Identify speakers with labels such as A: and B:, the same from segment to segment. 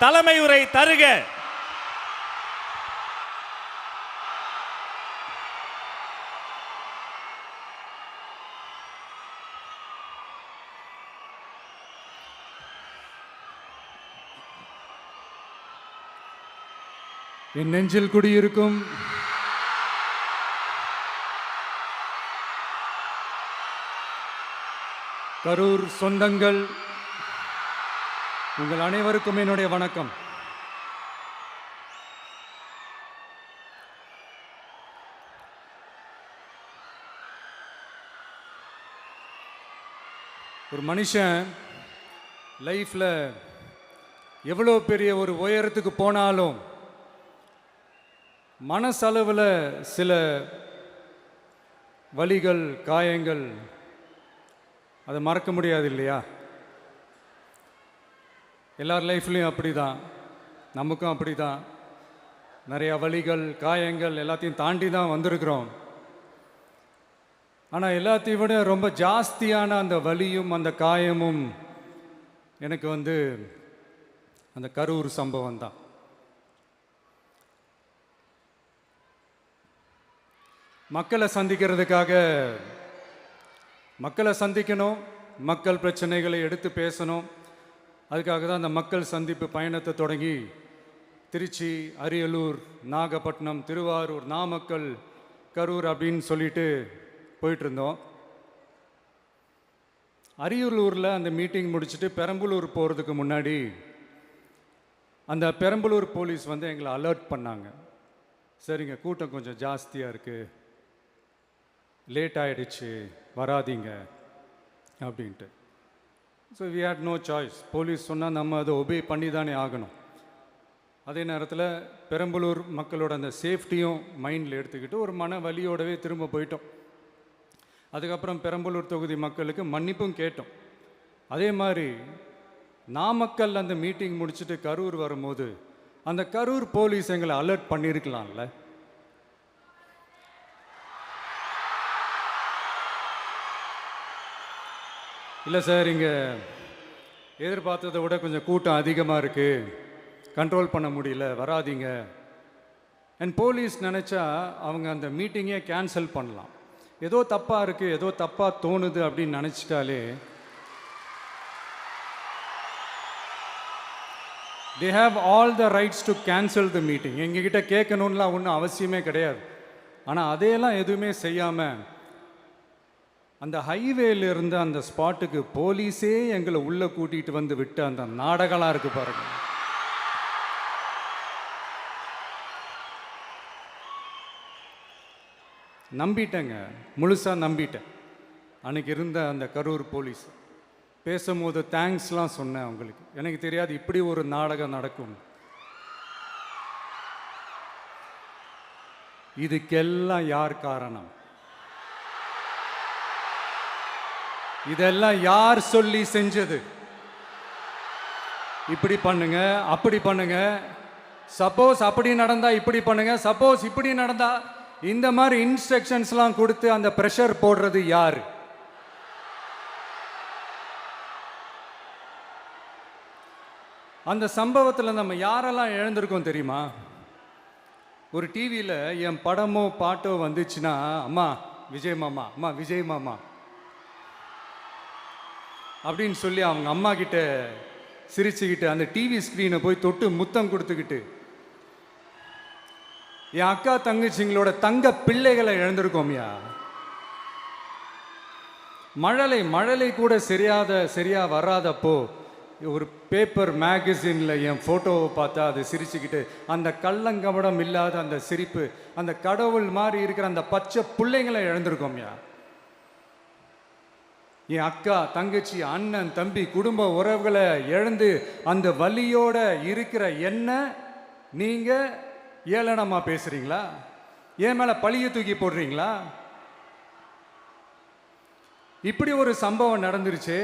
A: தலைமை உரை தருக.
B: என் நெஞ்சில் குடியிருக்கும் கரூர் சொந்தங்கள், உங்கள் அனைவருக்கும் என்னுடைய வணக்கம். ஒரு மனுஷன் லைஃப்ல எவ்வளோ பெரிய ஒரு உயரத்துக்கு போனாலும் மனசளவில் சில வலிகள், காயங்கள், அதை மறக்க முடியாது இல்லையா? எல்லார் லைஃப்லையும் அப்படி தான், நமக்கும் அப்படி தான். நிறையா வலிகள், காயங்கள் எல்லாத்தையும் தாண்டி தான் வந்திருக்கிறோம். ஆனால் எல்லாத்தையும் விட ரொம்ப ஜாஸ்தியான அந்த வலியும் அந்த காயமும் எனக்கு அந்த கரூர் சம்பவம் தான். மக்களை சந்திக்கணும், மக்கள் பிரச்சனைகளை எடுத்து பேசணும். அதுக்காக தான் அந்த மக்கள் சந்திப்பு பயணத்தை தொடங்கி திருச்சி, அரியலூர், நாகப்பட்டினம், திருவாரூர், நாமக்கல், கரூர் அப்படின்னு சொல்லிட்டு போயிட்டுருந்தோம். அரியலூரில் அந்த மீட்டிங் முடிச்சுட்டு பெரம்பலூர் போகிறதுக்கு முன்னாடி அந்த பெரம்பலூர் போலீஸ் எங்களை அலர்ட் பண்ணாங்க. சரிங்க, கூட்டம் கொஞ்சம் ஜாஸ்தியாக இருக்குது, லேட் ஆகிடுச்சு, வராதிங்க அப்படின்ட்டு. So we had no choice. Police சொன்னால் நம்ம அதை ஒபே பண்ணி தானே ஆகணும். அதே நேரத்தில் பெரம்பலூர் மக்களோட அந்த சேஃப்டியும் மைண்டில் எடுத்துக்கிட்டு ஒரு மன வலியோடவே திரும்ப போயிட்டோம். அதுக்கப்புறம் பெரம்பலூர் தொகுதி மக்களுக்கு மன்னிப்பும் கேட்டோம். அதே மாதிரி நாமக்கல் அந்த மீட்டிங் முடிச்சுட்டு கரூர் வரும்போது அந்த கரூர் போலீஸ் எங்களை அலர்ட் பண்ணியிருக்கலாம்ல. இல்லை சார், இங்கே எதிர்பார்த்ததை விட கொஞ்சம் கூட்டம் அதிகமாக இருக்குது, கண்ட்ரோல் பண்ண முடியல, வராதிங்க. அண்ட் போலீஸ் நினச்சா அவங்க அந்த மீட்டிங்கே கேன்சல் பண்ணலாம். ஏதோ தப்பாக இருக்குது, ஏதோ தப்பாக தோணுது அப்படின்னு நினச்சிட்டாலே they have all the rights to cancel the meeting. எங்ககிட்ட கேட்கணும்லாம் ஒன்றும் அவசியமே கிடையாது. ஆனால் அதையெல்லாம் எதுவுமே செய்யாமல் அந்த ஹைவேல இருந்து அந்த ஸ்பாட்டுக்கு போலீஸே எங்களை உள்ளே கூட்டிகிட்டு வந்து விட்டு அந்த நாடகம்லாம் இருக்கு பாருங்க. நம்பிட்டேங்க, முழுசாக நம்பிட்டேன். அன்னைக்கு இருந்த அந்த கரூர் போலீஸ் பேசும்போது தேங்க்ஸ்லாம் சொன்னேன் அவங்களுக்கு. எனக்கு தெரியாது இப்படி ஒரு நாடகம் நடக்கும். இதுக்கெல்லாம் யார் காரணம்? இதெல்லாம் யார் சொல்லி செஞ்சது? இப்படி பண்ணுங்க, அப்படி பண்ணுங்க, சப்போஸ் அப்படி நடந்தா இப்படி பண்ணுங்க, சப்போஸ் இப்படி நடந்தா இந்த மாதிரி இன்ஸ்ட்ரக்ஷன்ஸ்லாம் கொடுத்து அந்த பிரஷர் போடுறது யார்? அந்த சம்பவத்தில் நம்ம யாரெல்லாம் இழந்திருக்கோம் தெரியுமா? ஒரு டிவியில் என் படமோ பாட்டோ வந்துச்சுன்னா, அம்மா விஜய் மாமா, அம்மா விஜய் மாமா அப்படின்னு சொல்லி அவங்க அம்மா கிட்ட சிரிச்சுக்கிட்டு அந்த டிவி ஸ்க்ரீனை போய் தொட்டு முத்தம் கொடுத்துக்கிட்டு என் அக்கா தங்கச்சிங்களோட தங்க பிள்ளைகளை இழந்திருக்கோம்யா. மழலை கூட சரியா வராதப்போ ஒரு பேப்பர் மேகசினில் என் ஃபோட்டோவை பார்த்தா அது சிரிச்சுக்கிட்டு அந்த கள்ளங்கபடம் இல்லாத அந்த சிரிப்பு, அந்த கடவுள் மாதிரி இருக்கிற அந்த பச்சை பிள்ளைங்களை இழந்திருக்கோம்யா. என் அக்கா தங்கச்சி, அண்ணன், தம்பி, குடும்ப உறவுகளை இழந்து அந்த வலியோட இருக்கிற என்ன நீங்க ஏளனமா பேசுறீங்களா? என் மேல பழிய தூக்கி போடுறீங்களா? இப்படி ஒரு சம்பவம் நடந்துருச்சு.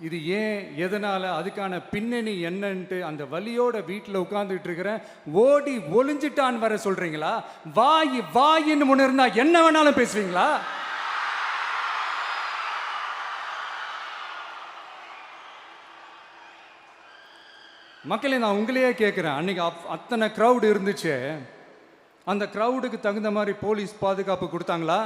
B: இது ஏன், எதனால, அதுக்கான பின்னணி என்னன்ட்டு அந்த வலியோட வீட்டில் உட்கார்ந்துட்டு இருக்கிறேன். ஓடி ஒளிஞ்சிட்டான்னு வர சொல்றீங்களா? வாயின்னு முன்ன இருந்தா என்ன வேணாலும் பேசுவீங்களா? மக்களே, நான் உங்களையே கேட்குறேன், அன்னைக்கு அத்தனை க்ரௌடு இருந்துச்சு, அந்த க்ரௌடுக்கு தகுந்த மாதிரி போலீஸ் பாதுகாப்பு கொடுத்தாங்களா?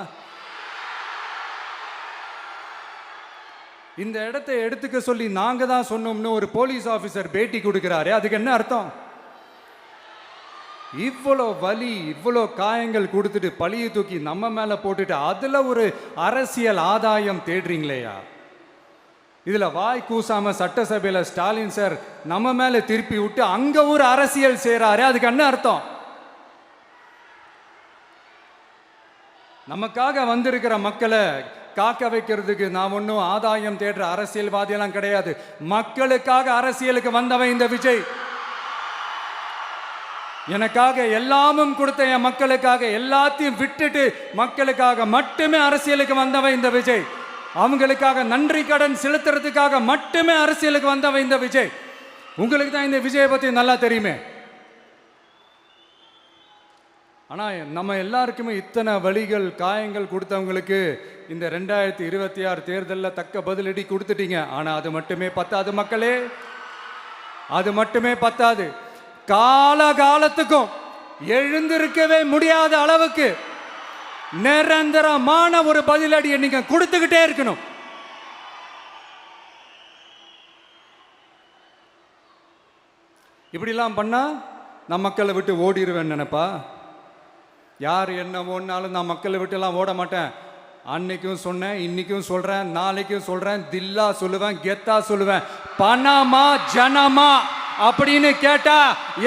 B: இந்த இடத்தை எடுத்துக்க சொல்லி நாங்க தான் சொன்னோம்னு ஒரு போலீஸ் ஆஃபீஸர் பேட்டி கொடுக்கிறாரு, அதுக்கு என்ன அர்த்தம்? இவ்வளோ வலி, இவ்வளோ காயங்கள் கொடுத்துட்டு பழியை தூக்கி நம்ம மேல போட்டுட்டு அதுல ஒரு அரசியல் ஆதாயம் தேடுறீங்களேயா? இதுல வாய் கூசாம சட்டசபையில ஸ்டாலின் சார் நம்ம மேல திருப்பி விட்டு அங்க ஒரு அரசியல் செய்றாரு, அதுக்கு என்ன அர்த்தம்? நமக்காக வந்திருக்கிற மக்களை காக்க வைக்கிறதுக்கு நான் ஒன்றும் ஆதாயம் தேடுற அரசியல்வாதியெல்லாம் கிடையாது. மக்களுக்காக அரசியலுக்கு வந்தவன் இந்த விஜய். எனக்காக எல்லாமும் கொடுத்த என் மக்களுக்காக எல்லாத்தையும் விட்டுட்டு மக்களுக்காக மட்டுமே அரசியலுக்கு வந்தவன் இந்த விஜய். அவங்களுக்காக நன்றி கடன் செலுத்துறதுக்காக மட்டுமே அரசியலுக்கு வந்தவன் இந்த விஜய். உங்களுக்கு தான் இந்த விஜயை பத்தி நல்லா தெரியுமே. ஆனா நம்ம எல்லாருக்குமே இத்தனை வலிகள் காயங்கள் கொடுத்தவங்களுக்கு இந்த 2026 தேர்தலில் தக்க பதிலடி கொடுத்துட்டீங்க. ஆனா அது மட்டுமே பத்தாது மக்களே, அது மட்டுமே பத்தாது. காலகாலத்துக்கும் எழுந்திருக்கவே முடியாத அளவுக்கு நிரந்தரமான ஒரு பதிலடியை நீங்க கொடுத்துக்கிட்டே இருக்கணும். இப்படிலாம் பண்ணா நான் மக்களை விட்டு ஓடிடுவேன் நினைப்பா? யார் என்ன ஓடினாலும் நான் மக்களை விட்டுலாம் ஓட மாட்டேன். அன்னைக்கும் சொன்னேன், இன்னைக்கும் சொல்றேன், நாளைக்கும் சொல்றேன், தில்லா சொல்லுவேன், கெத்தா சொல்லுவேன். பணமா ஜனமா அப்படின்னு கேட்டா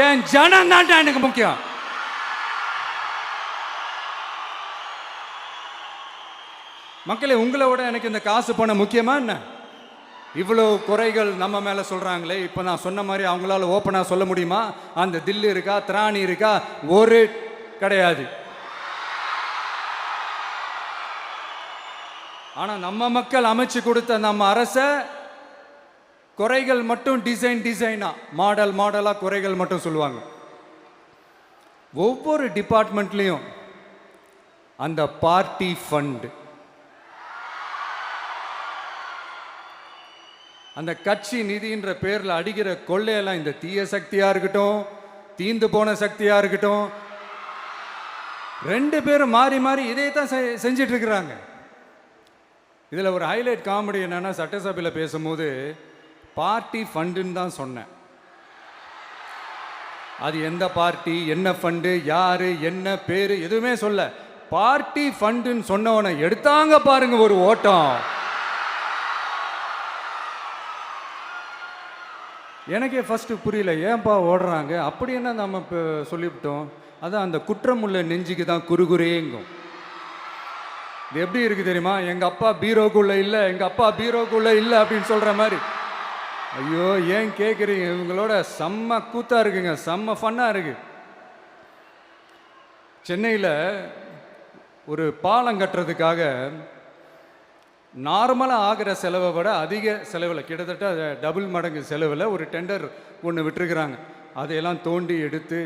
B: என் ஜனம் தான் எனக்கு முக்கியம். மக்களே, உங்களை விட எனக்கு இந்த காசு பணம் முக்கியமா என்ன? இவ்வளோ குறைகள் நம்ம மேல சொல்றாங்களே, இப்போ நான் சொன்ன மாதிரி அவங்களால ஓப்பனா சொல்ல முடியுமா? அந்த தில்லு இருக்கா, திராணி இருக்கா? ஒரு கிடையாது. ஆனா நம்ம மக்கள் அமைச்சு கொடுத்த நம்ம அரச குறைகள் மட்டும் டிசைனா மாடல் மாடலா குறைகள் மட்டும் சொல்லுவாங்க. ஒவ்வொரு டிபார்ட்மெண்ட்லயும் அந்த பார்ட்டி ஃபண்ட், அந்த கட்சி நிதின்ற பேர்ல அடிக்கிற கொள்ளையெல்லாம் இந்த தீய சக்தியா இருக்கட்டும், தீந்து போன சக்தியா இருக்கட்டும், ரெண்டு பேரும் மாறி மாறி இதே தான் செஞ்சிட்டு இருக்கிறாங்க. இதில் ஒரு ஹைலைட் காமெடி என்னன்னா, சட்டசபையில் பேசும்போது பார்ட்டி ஃபண்டுன்னு தான் சொன்னேன். அது எந்த பார்ட்டி, என்ன ஃபண்டு, யாரு, என்ன பேரு, எதுவுமே சொல்ல. பார்ட்டி ஃபண்டுன்னு சொன்னவனை எடுத்தாங்க பாருங்க ஒரு ஓட்டம். எனக்கே ஃபர்ஸ்ட் புரியல, ஏன்பா ஓடுறாங்க? அப்படி என்ன நம்ம இப்போ சொல்லிவிட்டோம்? அதான் அந்த குற்றமுள்ள நெஞ்சுக்கு தான் குறுகுறேங்கும். இது எப்படி இருக்கு தெரியுமா? எங்க அப்பா பீரோக்குள்ள இல்லை, எங்க அப்பா பீரோக்குள்ள இல்லை அப்படின்னு சொல்ற மாதிரி. ஐயோ, ஏன் கேட்குறீங்க? இவங்களோட செம்ம கூத்தா இருக்குங்க, செம்ம ஃபன்னா இருக்கு. சென்னையில் ஒரு பாலம் கட்டுறதுக்காக நார்மலாக ஆகிற செலவை விட அதிக செலவில், கிட்டத்தட்ட டபுள் மடங்கு செலவில் ஒரு டெண்டர் ஒன்று விட்டுருக்குறாங்க. அதையெல்லாம் தோண்டி எடுத்து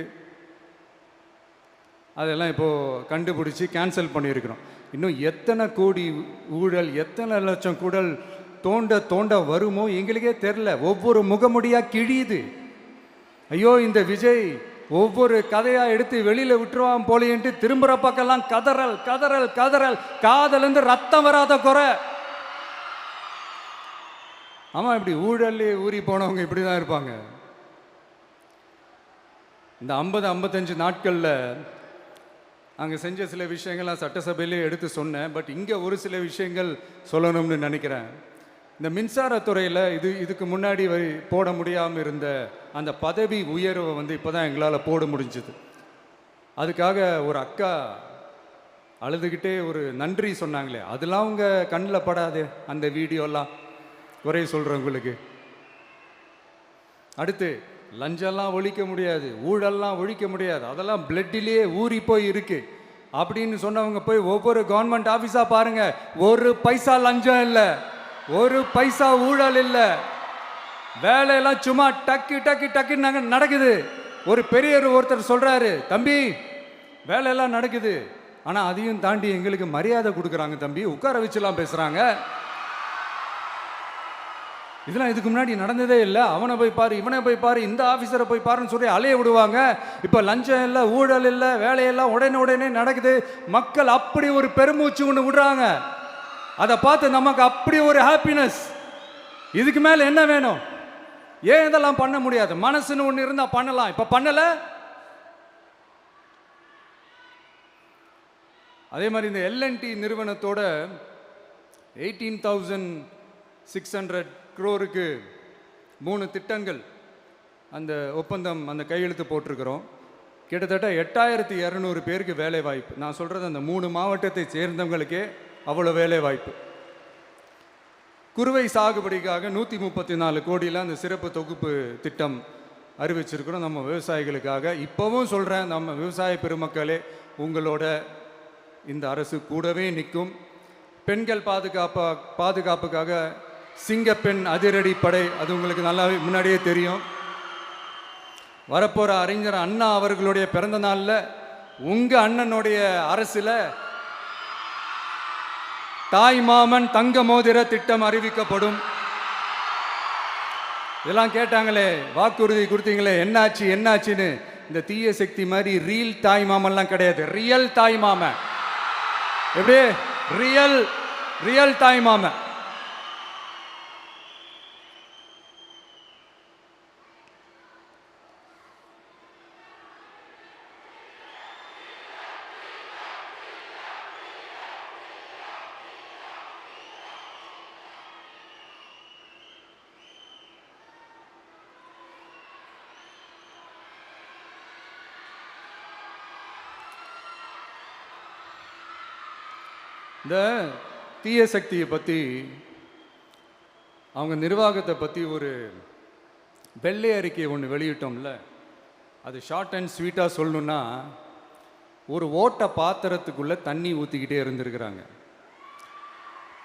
B: அதெல்லாம் இப்போது கண்டுபிடிச்சி கேன்சல் பண்ணியிருக்கிறோம். இன்னும் எத்தனை கோடி ஊழல், எத்தனை லட்சம் கூடல் தோண்ட தோண்ட வருமோ எங்களுக்கே தெரில. ஒவ்வொரு முகமுடியாக கிழியுது. ஐயோ, இந்த விஜய் ஒவ்வொரு கதையாக எடுத்து வெளியில் விட்டுருவான் போலேன்ட்டு திரும்புகிற பக்கம்லாம் கதறல் கதறல் கதறல். காதலேருந்து ரத்தம் வராத குறை. ஆமாம், இப்படி ஊழல்லே ஊறி போனவங்க இப்படி தான் இருப்பாங்க. இந்த 50-55 நாட்களில் அங்கே செஞ்ச சில விஷயங்கள்லாம் சட்டசபையிலே எடுத்து சொன்னேன். பட் இங்கே ஒரு சில விஷயங்கள் சொல்லணும்னு நினைக்கிறேன். இந்த மின்சாரத்துறையில் இதுக்கு முன்னாடி போட முடியாமல் இருந்த அந்த பதவி உயர்வை வந்து இப்போ தான் எங்களால் போட முடிஞ்சுது. அதுக்காக ஒரு அக்கா அழுதுகிட்டே ஒரு நன்றி சொன்னாங்களே, அதெல்லாம் உங்கள் கண்ணில் படாது அந்த வீடியோலாம், குறை சொல்கிறவங்களுக்கு. அடுத்து லஞ்சம்லாம் ஒழிக்க முடியாது, ஊழல்லாம் ஒழிக்க முடியாது, அதெல்லாம் பிளட்டிலேயே ஊறி போய் இருக்கு அப்படின்னு சொன்னவங்க போய் ஒவ்வொரு கவர்மெண்ட் ஆஃபீஸாக பாருங்க. ஒரு பைசா லஞ்சம் இல்லை, ஒரு பைசா ஊழல் இல்லை. வேலையெல்லாம் சும்மா டக்கு டக்கு டக்குன்னு நடக்குது. ஒரு பெரியவர் ஒருத்தர் சொல்றாரு, தம்பி வேலையெல்லாம் நடக்குது, ஆனால் அதையும் தாண்டி எங்களுக்கு மரியாதை கொடுக்குறாங்க தம்பி, உட்கார வச்சுலாம் பேசுகிறாங்க. இதெல்லாம் இதுக்கு முன்னாடி நடந்ததே இல்லை. அவனை போய் பாரு, இவனை போய் பாரு, இந்த ஆஃபீஸரை போய் பாருன்னு சொல்லி அலைய விடுவாங்க. இப்போ லஞ்சம் இல்லை, ஊழல் இல்லை, வேலையெல்லாம் உடனே நடக்குது. மக்கள் அப்படி ஒரு பெருமூச்சு ஒன்று விடுறாங்க. அதை பார்த்து நமக்கு அப்படி ஒரு ஹாப்பினஸ். இதுக்கு மேலே என்ன வேணும்? ஏன் இதெல்லாம் பண்ண முடியாது? மனசுன்னு ஒன்று இருந்தால் பண்ணலாம். இப்போ பண்ணலை. அதே மாதிரி இந்த எல்என்டி நிறுவனத்தோட 18,600 crore 3 திட்டங்கள் அந்த ஒப்பந்தம், அந்த கையெழுத்து போட்டிருக்கிறோம். கிட்டத்தட்ட 8,200 பேருக்கு வேலை வாய்ப்பு. நான் சொல்கிறது அந்த 3 மாவட்டத்தை சேர்ந்தவங்களுக்கே அவ்வளோ வேலை வாய்ப்பு. குறுவை சாகுபடிக்காக 134 கோடியில் அந்த சிறப்பு தொகுப்பு திட்டம் அறிவிச்சிருக்கிறோம் நம்ம விவசாயிகளுக்காக. இப்போவும் சொல்கிறேன், நம்ம விவசாய பெருமக்களே, உங்களோட இந்த அரசு கூடவே நிற்கும். பெண்கள் பாதுகாப்புக்காக சிங்கப்பெண் அதிரடி படை, அது உங்களுக்கு நல்லா முன்னாடியே தெரியும். வரப்போகிற அறிஞர் அண்ணா அவர்களுடைய பிறந்த நாளில் உங்கள் அண்ணனுடைய அரசில் தாய் மாமன் தங்க மோதிர திட்டம் அறிவிக்கப்படும். இதெல்லாம் கேட்டாங்களே, வாக்குறுதி கொடுத்தீங்களே, என்னாச்சுன்னு. இந்த தீய சக்தி மாதிரி ரியல் தாய் மாமன்லாம் கிடையாது. ரியல் தாய் மாமன். எப்படி? ரியல் தாய் மாமன். இந்த தீய சக்தியை பற்றி, அவங்க நிர்வாகத்தை பற்றி ஒரு வெள்ளை அறிக்கை ஒன்று வெளியிட்டோம்ல, அது ஷார்ட் அண்ட் ஸ்வீட்டாக சொல்லணுன்னா, ஒரு ஓட்ட பாத்திரத்துக்குள்ளே தண்ணி ஊற்றிக்கிட்டே இருந்திருக்கிறாங்க.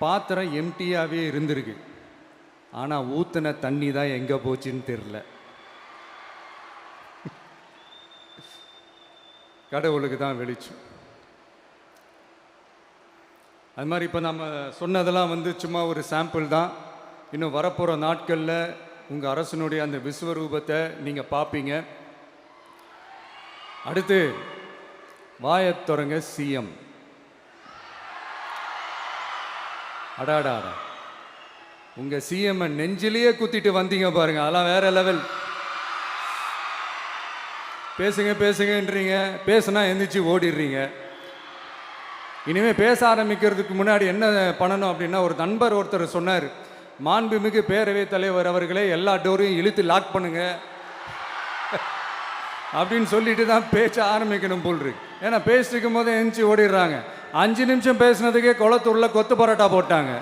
B: பாத்திரம் எம்டியாகவே இருந்திருக்கு. ஆனால் ஊற்றின தண்ணி தான் எங்கே போச்சுன்னு தெரில. கடவுளுக்கு தான் வெளிச்சம். அது மாதிரி இப்போ நம்ம சொன்னதெல்லாம் சும்மா ஒரு சாம்பிள் தான். இன்னும் வரப்போகிற நாட்களில் உங்கள் அரசனுடைய அந்த விஸ்வரூபத்தை நீங்கள் பார்ப்பீங்க. அடுத்து வாயத்துறங்க சிஎம். அடாடா, உங்கள் சிஎம் நெஞ்சிலேயே குத்திட்டு வந்தீங்க பாருங்க, அதெல்லாம் வேற லெவல். பேசுங்கன்றீங்க, பேசுனா எந்திரிச்சு ஓடிடுறீங்க. இனிமேல் பேச ஆரம்பிக்கிறதுக்கு முன்னாடி என்ன பண்ணணும் அப்படின்னா, ஒரு நண்பர் ஒருத்தர் சொன்னார், மாண்புமிகு பேரவைத் தலைவர் அவர்களே, எல்லா டோரையும் இழுத்து லாக் பண்ணுங்க அப்படின்னு சொல்லிட்டு தான் பேச ஆரம்பிக்கணும் போல் இருக்கு. ஏன்னா பேசிட்டு இருக்கும் போதே எந்திரிச்சு ஓடிடுறாங்க. 5 நிமிஷம் பேசினதுக்கே குளத்தூரில் கொத்து பரோட்டா போட்டாங்க.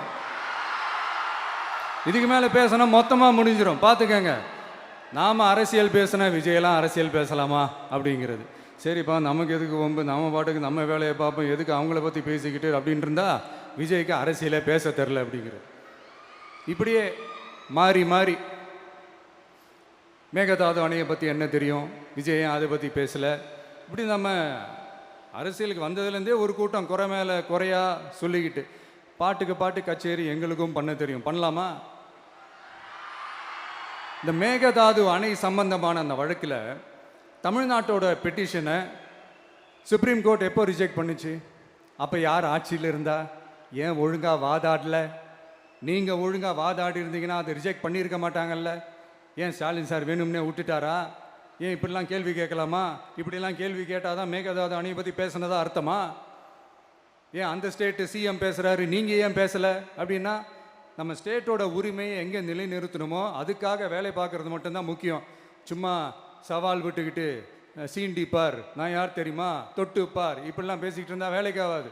B: இதுக்கு மேலே பேசினா மொத்தமாக முடிஞ்சிடும். பார்த்துக்கங்க. நாம் அரசியல் பேசினா விஜயெல்லாம் அரசியல் பேசலாமா அப்படிங்கிறது. சரிப்பா, நமக்கு எதுக்கு வம்பு, நம்ம பாட்டுக்கு நம்ம வேலையை பார்ப்போம், எதுக்கு அவங்கள பற்றி பேசிக்கிட்டு அப்படின்னு இருந்தால் விஜய்க்கு அரசியலே பேச தெரில அப்படிங்கிறது. இப்படியே மாறி மேகதாது அணையை பற்றி என்ன தெரியும், விஜய் அதை பற்றி பேசலை. இப்படி நம்ம அரசியலுக்கு வந்ததுலேருந்தே ஒரு கூட்டம் குறை மேலே குறையா சொல்லிக்கிட்டு, பாட்டுக்கு பாட்டு கச்சேரி எங்களுக்கும் பண்ண தெரியும், பண்ணலாமா? இந்த மேகதாது அணை சம்பந்தமான அந்த வழக்கில் தமிழ்நாட்டோட பெட்டிஷனை சுப்ரீம் கோர்ட் எப்போ ரிஜெக்ட் பண்ணுச்சு? அப்போ யார் ஆட்சியில் இருந்தா? ஏன் ஒழுங்காக வாதாடல? நீங்கள் ஒழுங்காக வாதாடி இருந்தீங்கன்னா அதை ரிஜெக்ட் பண்ணியிருக்க மாட்டாங்கல்ல. ஏன் ஸ்டாலின் சார் வேணும்னே விட்டுட்டாரா? ஏன் இப்படிலாம் கேள்வி கேட்கலாமா? இப்படிலாம் கேள்வி கேட்டால் தான் மேகதாது அணையை பற்றி பேசுனதா அர்த்தமா? ஏன் அந்த ஸ்டேட்டு சிஎம் பேசுகிறாரு, நீங்கள் ஏன் பேசலை அப்படின்னா, நம்ம ஸ்டேட்டோட உரிமையை எங்கே நிலைநிறுத்தணுமோ அதுக்காக வேலை பார்க்குறது மட்டும்தான் முக்கியம். சும்மா சவால் விட்டுக்கிட்டு சீண்டி பார், நான் யார் தெரியுமா, தொட்டு பார், இப்படிலாம் பேசிக்கிட்டு இருந்தால் வேலைக்கு ஆகாது.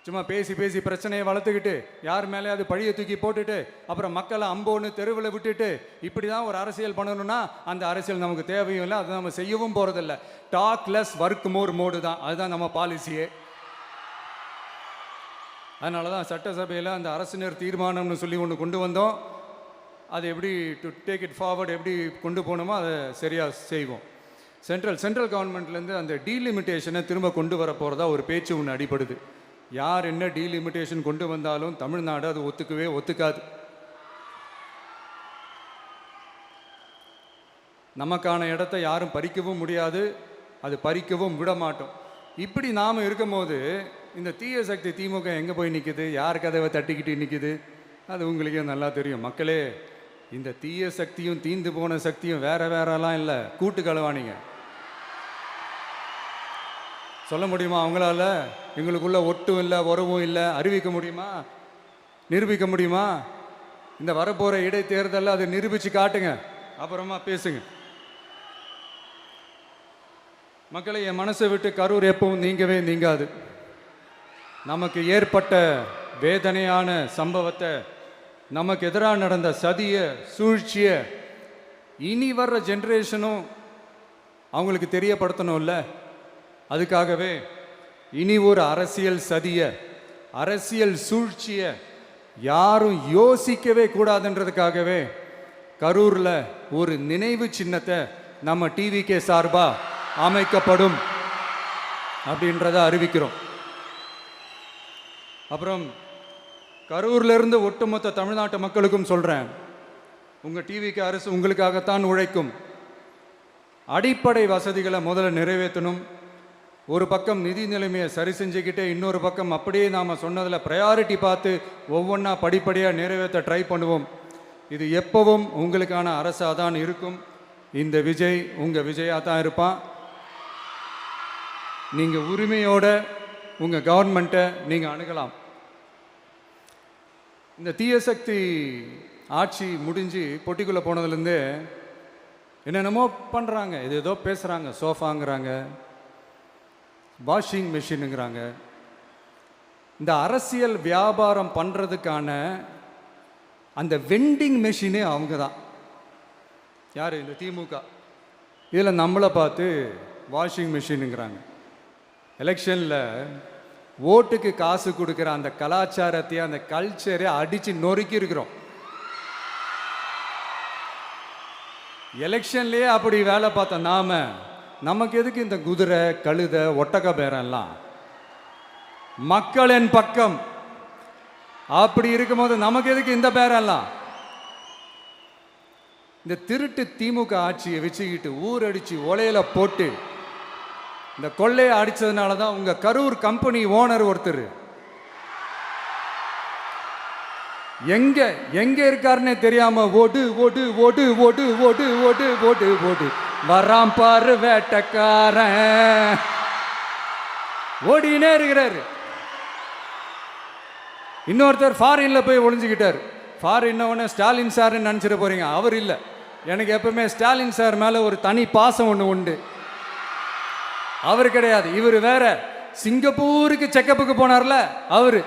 B: சும்மா பேசி பிரச்சனையை வளர்த்துக்கிட்டு யார் மேலே அது பழியை தூக்கி போட்டுட்டு அப்புறம் மக்களை அம்போன்னு தெருவில் விட்டுட்டு இப்படி தான் ஒரு அரசியல் பண்ணணும்னா அந்த அரசியல் நமக்கு தேவையும் இல்லை, அதை நம்ம செய்யவும் போகிறதில்ல. Talk less work more mode தான், அதுதான் நம்ம பாலிசியே. அதனால தான் சட்டசபையில் அந்த அரசினர் தீர்மானம்னு சொல்லி ஒன்று கொண்டு வந்தோம். அது எப்படி டு டேக் இட் ஃபார்வர்ட், எப்படி கொண்டு போகணுமோ அதை சரியாக செய்வோம். சென்ட்ரல் கவர்மெண்ட்லேருந்து அந்த டீலிமிட்டேஷனை திரும்ப கொண்டு வர போகிறதா ஒரு பேச்சு ஒன்று அடிபடுது. யார் என்ன டீலிமிட்டேஷன் கொண்டு வந்தாலும் தமிழ்நாடு அது ஒத்துக்காது. நமக்கான இடத்த யாரும் பறிக்கவும் முடியாது, அது பறிக்கவும் விட மாட்டோம். இப்படி நாம் இருக்கும்போது இந்த தீய சக்தி திமுக எங்கே போய் நிற்குது, யார் கதவை தட்டிக்கிட்டு நிற்குது, அது உங்களுக்கே நல்லா தெரியும். மக்களே, இந்த தீய சக்தியும் தீந்து போன சக்தியும் வேற வேறலாம் இல்லை, கூட்டு களவாணிங்க. சொல்ல முடியுமா அவங்களால? எங்களுக்குள்ள ஒட்டும் இல்லை, உறவும் இல்லை, அறிவிக்க முடியுமா, நிரூபிக்க முடியுமா? இந்த வரப்போகிற இடைத்தேர்தலில் அதை நிரூபித்து காட்டுங்க, அப்புறமா பேசுங்க. மக்களை, என் மனசை விட்டு கரூர் எப்பவும் நீங்கவே நீங்காது. நமக்கு ஏற்பட்ட வேதனையான சம்பவத்தை, நமக்கு எதிராக நடந்த சதியை, சூழ்ச்சியை இனி வர்ற ஜென்ரேஷனும் அவங்களுக்கு தெரியப்படுத்தணும்ல. அதுக்காகவே இனி ஒரு அரசியல் சதியை, அரசியல் சூழ்ச்சியை யாரும் யோசிக்கவே கூடாதுன்றதுக்காகவே கரூரில் ஒரு நினைவு சின்னத்தை நம்ம டிவிகே சார்பாக அமைக்கப்படும் அப்படின்றத அறிவிக்கிறோம். அப்புறம் கரூர்லேருந்து ஒட்டுமொத்த தமிழ்நாட்டு மக்களுக்கும் சொல்கிறேன், உங்கள் டிவிகே அரசு உங்களுக்காகத்தான் உழைக்கும். அடிப்படை வசதிகளை முதல்ல நிறைவேற்றணும். ஒரு பக்கம் நிதி நிலைமையை சரி செஞ்சுக்கிட்டே, இன்னொரு பக்கம் அப்படியே நாம் சொன்னதில் ப்ரையாரிட்டி பார்த்து ஒவ்வொன்றா படிப்படியாக நிறைவேற்ற ட்ரை பண்ணுவோம். இது எப்பவும் உங்களுக்கான அரசாக தான் இருக்கும். இந்த விஜய் உங்கள் விஜயாக தான் இருப்பான். நீங்கள் உரிமையோட உங்கள் கவர்மெண்ட்டை நீங்கள் அணுகலாம். இந்த தீயசக்தி ஆட்சி முடிஞ்சு பொட்டிக்குள்ளே போனதுலேருந்தே என்னென்னமோ பண்ணுறாங்க, இது ஏதோ பேசுகிறாங்க, சோஃபாங்கிறாங்க, வாஷிங் மிஷினுங்கிறாங்க. இந்த அரசியல் வியாபாரம் பண்ணுறதுக்கான அந்த வெண்டிங் மெஷினே அவங்க தான். யார்? இந்த திமுக. இதில் நம்மளை பார்த்து வாஷிங் மிஷினுங்கிறாங்க. எலெக்ஷனில் ஓட்டுக்கு காசு கொடுக்குற அந்த கலாச்சாரத்தையே, அந்த கல்ச்சரை அடித்து நொறுக்கி இருக்கிறோம். எலெக்ஷன்லேயே அப்படி வேலை பார்த்த நமக்கு எதுக்கு இந்த குதிரை, கழுதை, ஒட்டக பேரெல்லாம்? மக்களின் பக்கம் அப்படி இருக்கும்போது நமக்கு எதுக்கு இந்த பேரெல்லாம்? இந்த திருட்டு திமுக ஆட்சியை வச்சுக்கிட்டு ஊரடிச்சு ஒலையில போட்டு இந்த கொள்ளையை அடிச்சதுனால தான் உங்க கரூர் கம்பெனி ஓனர் ஒருத்தர் எங்க எங்க இருக்காருன்னே தெரியாம ஓடு ஓடு ஓடு ஓடு ஓடு ஓடு ஓடு ஓடு வராம் பாரு வேட்டக்காரன் ஓடினே இருக்கிறாரு. இன்னொருத்தர் ஃபாரின்ல போய் ஒளிஞ்சுக்கிட்டார். ஃபாரின் ஸ்டாலின் சார்ன்னு நினச்சிட்டு போறீங்க, அவர் இல்லை. எனக்கு எப்பவுமே ஸ்டாலின் சார் மேலே ஒரு தனி பாசம் ஒன்று உண்டு. அவர் கிடையாது, இவர் வேற. சிங்கப்பூருக்கு செக்கப்புக்கு போனார்ல அவர்.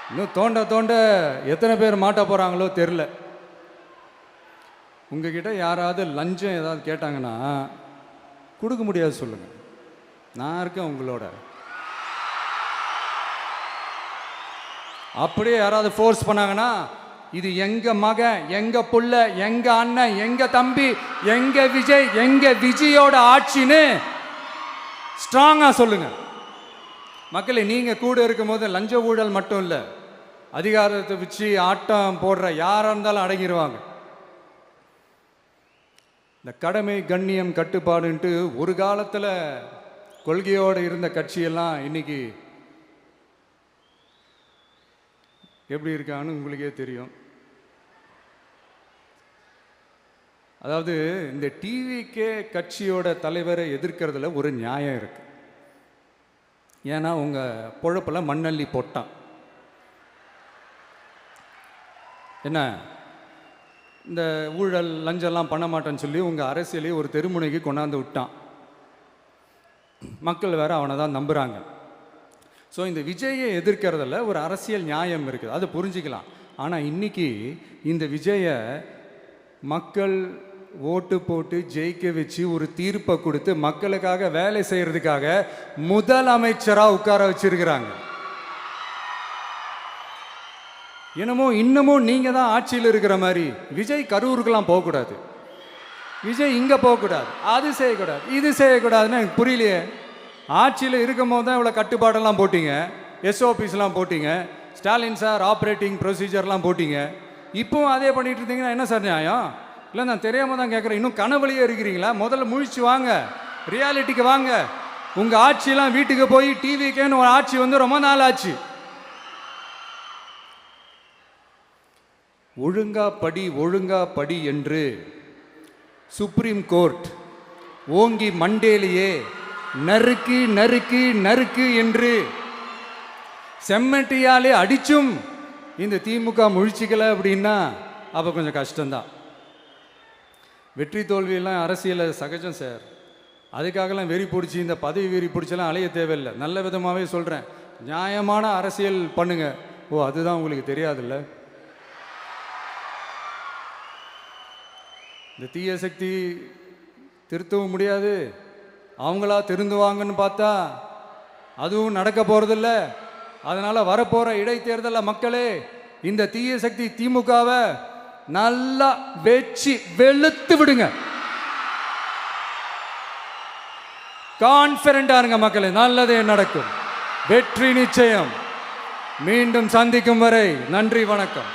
B: இன்னும் தோண்ட தோண்ட எத்தனை பேர் மாட்ட போகிறாங்களோ தெரில. உங்ககிட்ட யாராவது லஞ்சம் ஏதாவது கேட்டாங்கன்னா கொடுக்க முடியாது சொல்லுங்கள், நான் இருக்கேன் உங்களோட. அப்படியே யாராவது ஃபோர்ஸ் பண்ணாங்கன்னா இது எங்க மகன், எங்க புள்ள, எங்க அண்ணன், எங்க தம்பி, எங்க விஜய், எங்க விஜயோட ஆட்சின்னு ஸ்ட்ராங்கா சொல்லுங்க. மக்களை, நீங்க கூட இருக்கும் போது லஞ்ச ஊழல் மட்டும் இல்லை, அதிகாரத்தை வச்சு ஆட்டம் போடுற யாராக இருந்தாலும் அடங்கிடுவாங்க. இந்த கடமை, கண்ணியம், கட்டுப்பாடுன்ட்டு ஒரு காலத்தில் கொள்கையோடு இருந்த கட்சியெல்லாம் இன்னைக்கு எப்படி இருக்கான்னு உங்களுக்கே தெரியும். அதாவது இந்த டிவிகே கட்சியோட தலைவரை எதிர்க்கிறதுல ஒரு நியாயம் இருக்கு. ஏன்னா உங்க பொழப்பில் மண்ணள்ளி போட்டான். என்ன, இந்த ஊழல் லஞ்சம்லாம் பண்ண மாட்டேன்னு சொல்லி உங்கள் அரசியலையே ஒரு தெருமுனைக்கு கொண்டாந்து விட்டான். மக்கள் வேற அவனை தான் நம்புகிறாங்க. ஸோ இந்த விஜயை எதிர்க்கிறதுல ஒரு அரசியல் நியாயம் இருக்குது, அதை புரிஞ்சுக்கலாம். ஆனால் இன்னைக்கு இந்த விஜயை மக்கள் ஓட்டு போட்டு ஜெயிக்க வச்சு ஒரு தீர்ப்பை கொடுத்து மக்களுக்காக வேலை செய்கிறதுக்காக முதலமைச்சராக உட்கார வச்சிருக்கிறாங்க. என்னமோ இன்னமும் நீங்கள் தான் ஆட்சியில் இருக்கிற மாதிரி. விஜய் கரூருக்கெல்லாம் போகக்கூடாது, விஜய் இங்கே போகக்கூடாது, அது செய்யக்கூடாது, இது செய்யக்கூடாதுன்னு எனக்கு புரியலையே. ஆட்சியில் இருக்கும் போது தான் இவ்வளோ கட்டுப்பாடெல்லாம் போட்டிங்க, எஸ்ஓபிஸ்லாம் போட்டிங்க, ஸ்டாலின் சார் ஆப்ரேட்டிங் ப்ரொசீஜர்லாம் போட்டிங்க. இப்போவும் அதே பண்ணிட்டு இருந்தீங்கன்னா என்ன சார் நியாயம்? இல்லை நான் தெரியாமல் தான் கேட்குறேன். இன்னும் கனவுலையே இருக்கிறீங்களா? முதல்ல முழிச்சு வாங்க, ரியாலிட்டிக்கு வாங்க. உங்கள் ஆட்சியெல்லாம் வீட்டுக்கு போய் டிவிக்கேன்னு ஒரு ஆட்சி வந்து ரொம்ப நாள் ஆச்சு. ஒழுங்கா படி என்று சுப்ரீம் கோர்ட் ஓங்கி மண்டேலியே நறுக்கு நறுக்கு நறுக்கு என்று செம்மட்டியாலே அடிச்சும் இந்த திமுக முழிச்சிக்கல அப்படின்னா அப்போ கொஞ்சம் கஷ்டம்தான். வெற்றி தோல்வியெல்லாம் அரசியலில் சகஜம் சார். அதுக்காகலாம் வெறி பிடிச்சி, இந்த பதவி வெறி பிடிச்செல்லாம் அலைய தேவையில்லை. நல்ல விதமாகவே சொல்கிறேன், நியாயமான அரசியல் பண்ணுங்க. ஓ, அதுதான் உங்களுக்கு தெரியாதுல்ல? இந்த தீய சக்தி திருத்தவும் முடியாது, அவங்களா திருந்துவாங்கன்னு பார்த்தா அதுவும் நடக்க போகிறதில்ல. அதனால் வரப்போகிற இடைத்தேர்தலில் மக்களே, இந்த தீய சக்தி திமுகவை நல்லா வெச்சு வெளுத்து விடுங்க. கான்ஃபிடண்டா இருங்க மக்களே, நல்லதே நடக்கும், வெற்றி நிச்சயம். மீண்டும் சந்திக்கும் வரை நன்றி, வணக்கம்.